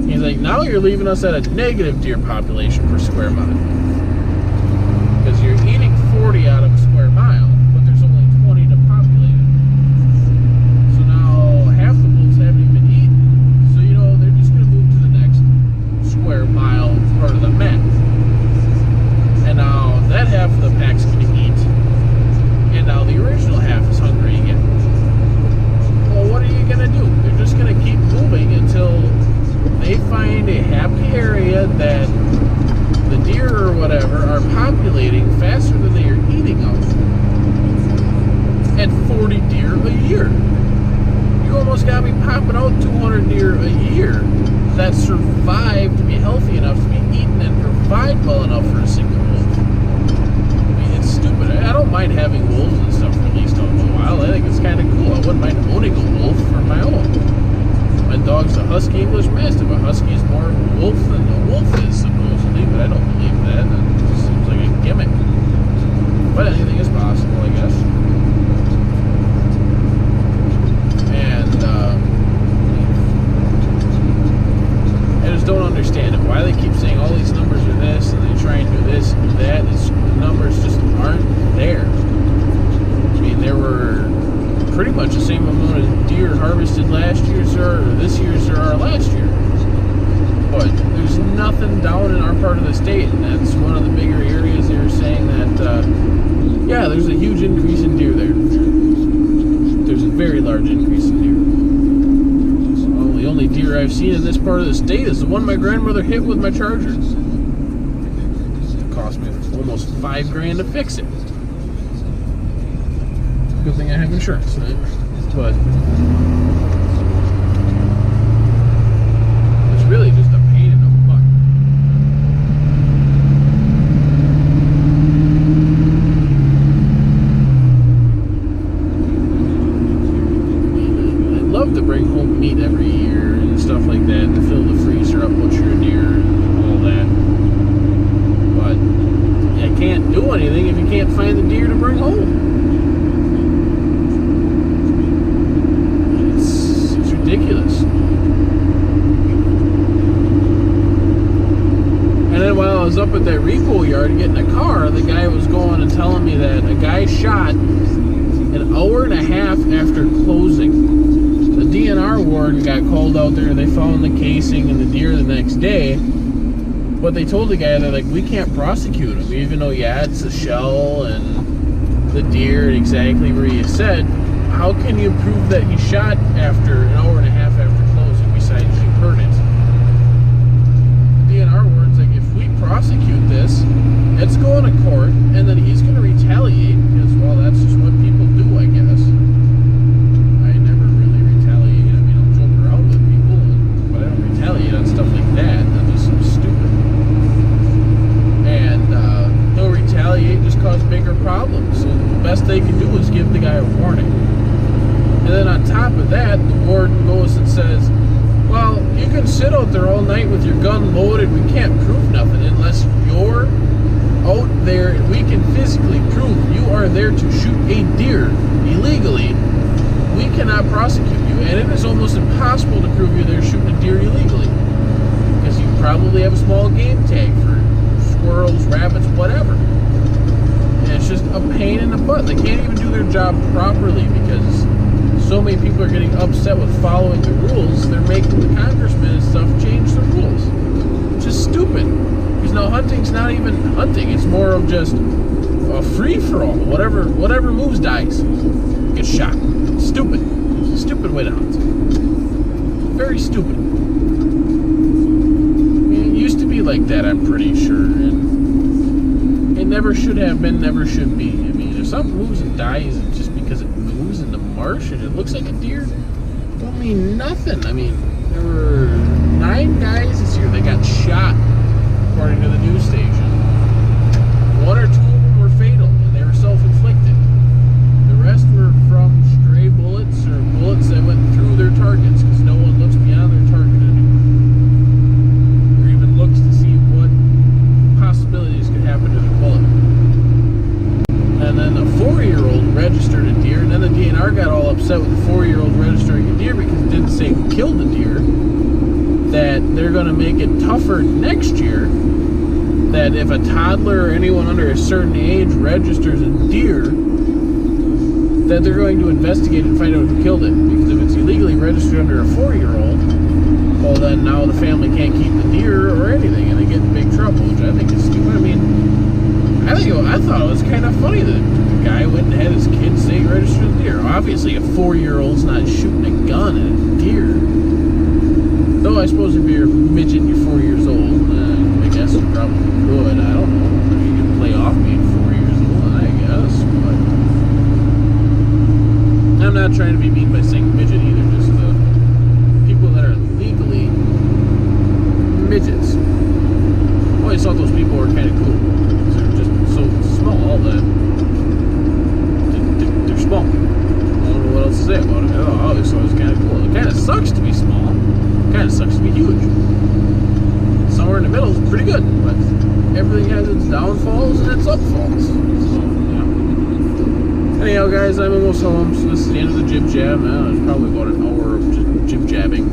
He's like, now you're leaving us at a negative deer population per square mile. Because you're eating 40 out of a square mile, but there's only 20 to populate it. So now half the wolves haven't even been eaten, so you know, they're just going to move to the next square mile part of the map. And now that half of the pack's going to eat. And now the original half is hungry again. Well, what are you going to do? They're just going to keep moving until they find a happy area that the deer or whatever are populating faster than they are eating of. At 40 deer a year. You almost got to be popping out 200 deer a year that survive to be healthy enough to be eaten and provide well enough for a single wolf. Stupid. I don't mind having wolves and stuff released on a while. I think it's kind of cool. I wouldn't mind owning a wolf for my own. My dog's a Husky English Mastiff. A Husky is more of a wolf than a wolf is, supposedly, but I don't believe that. It just seems like a gimmick. But anything is possible, I guess. And I just don't understand it. Why they keep saying all these numbers are this, and they try and do this and do that. The numbers just aren't there. I mean, there were pretty much the same amount of deer harvested last year as there are this year as there are last year. But there's nothing down in our part of the state, and that's one of the bigger areas. They were saying that, yeah, there's a huge increase in deer there. There's a very large increase in deer. So the only deer I've seen in this part of the state is the one my grandmother hit with my Charger. It cost me almost $5,000 to fix it. Good thing I have insurance, right? But it's really just a pain in the butt. I'd love to bring home meat every year and stuff like that, and fill the freezer up, butcher a deer and all that. But I can't do anything if you can't find the deer to bring home. It's ridiculous. And then while I was up at that repo yard getting a car, the guy was going and telling me that a guy shot an hour and a half after closing. The DNR warden got called out there, they found the casing and the deer the next day. But they told the guy, they're like, we can't prosecute him, even though, yeah, it's a shell and the deer exactly where you said. How can you prove that he shot after an hour and a half after closing besides you heard it? The DNR warden's like, if we prosecute this, it's going to court, and then he's going to retaliate, because, well, that's just what people do, I guess. I never really retaliate. I mean, I'll joke around with people, but I don't retaliate on stuff like that. That's just so stupid. And he'll retaliate, just cause bigger problems. So the best they can do is give the guy a warning. And then on top of that, the warden goes and says, well, you can sit out there all night with your gun loaded. We can't prove nothing unless you're out there and we can physically prove you are there to shoot a deer illegally. We cannot prosecute you. And it is almost impossible to prove you're there shooting a deer illegally. Because you probably have a small game tag for squirrels, rabbits, whatever. And it's just a pain in the butt. They can't even do their job properly because so many people are getting upset with following the rules. They're making the congressmen and stuff change the rules. It's just stupid. Because now hunting's not even hunting. It's more of just a free-for-all. Whatever moves dies. Gets shot. Stupid. Stupid way to hunt. very stupid. I mean, it used to be like that, I'm pretty sure. And it never should have been, never should be. I mean, if something moves and dies just because it moves in the marsh and it looks like a deer, don't mean nothing. I mean, there were 9 guys this year that got shot, according to the news station. 1 or 2 of them were fatal, and they were self-inflicted. The rest were from stray bullets or bullets that went through their targets, because no one looks beyond their target anymore. Or even looks to see what possibilities could happen to their bullet. And then a 4-year-old registered a deer, and then the DNR got all upset with the 4-year-old registering a deer because it didn't say who killed the deer. That they're going to make it tougher next year, that if a toddler or anyone under a certain age registers a deer, that they're going to investigate and find out who killed it. Because if it's illegally registered under a 4-year-old, well then now the family can't keep the deer or anything, and they get in big trouble, which I think is stupid. I mean, I thought it was kind of funny that the guy went and had his kids say he registered a deer. Obviously a 4-year-old's not shooting a gun at a deer. Though I suppose if you're a midget and you're 4 years old, I guess you probably could. I don't know. I mean, you can play off being 4 years old, I guess. But I'm not trying to be mean by saying midget either. Just the people that are legally midgets. I always thought those people were kind of cool. They're just so small that they're small. I don't know what else to say about it. I always thought it was kind of cool. It kind of sucks to be small. Kind of sucks to be huge. Somewhere in the middle is pretty good, but everything has its downfalls and its upfalls. So, yeah. Anyhow, guys, I'm almost home, so this is the end of the jib jab. It's probably about an hour of just jib jabbing.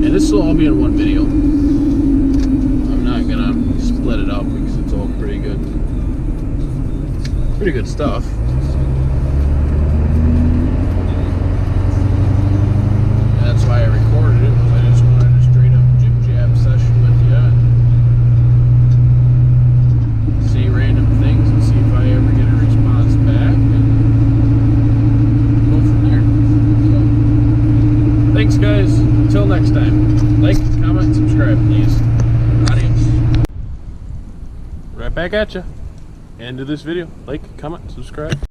And this will all be in one video. I'm not gonna split it up because it's all pretty good. Pretty good stuff. That's why I recorded it, because I just wanted a straight up jib jab session with you and say random things and see if I ever get a response back and go from there. So, thanks guys. Until next time. Like, comment, subscribe, please. Adios. Right back at you. End of this video. Like, comment, subscribe.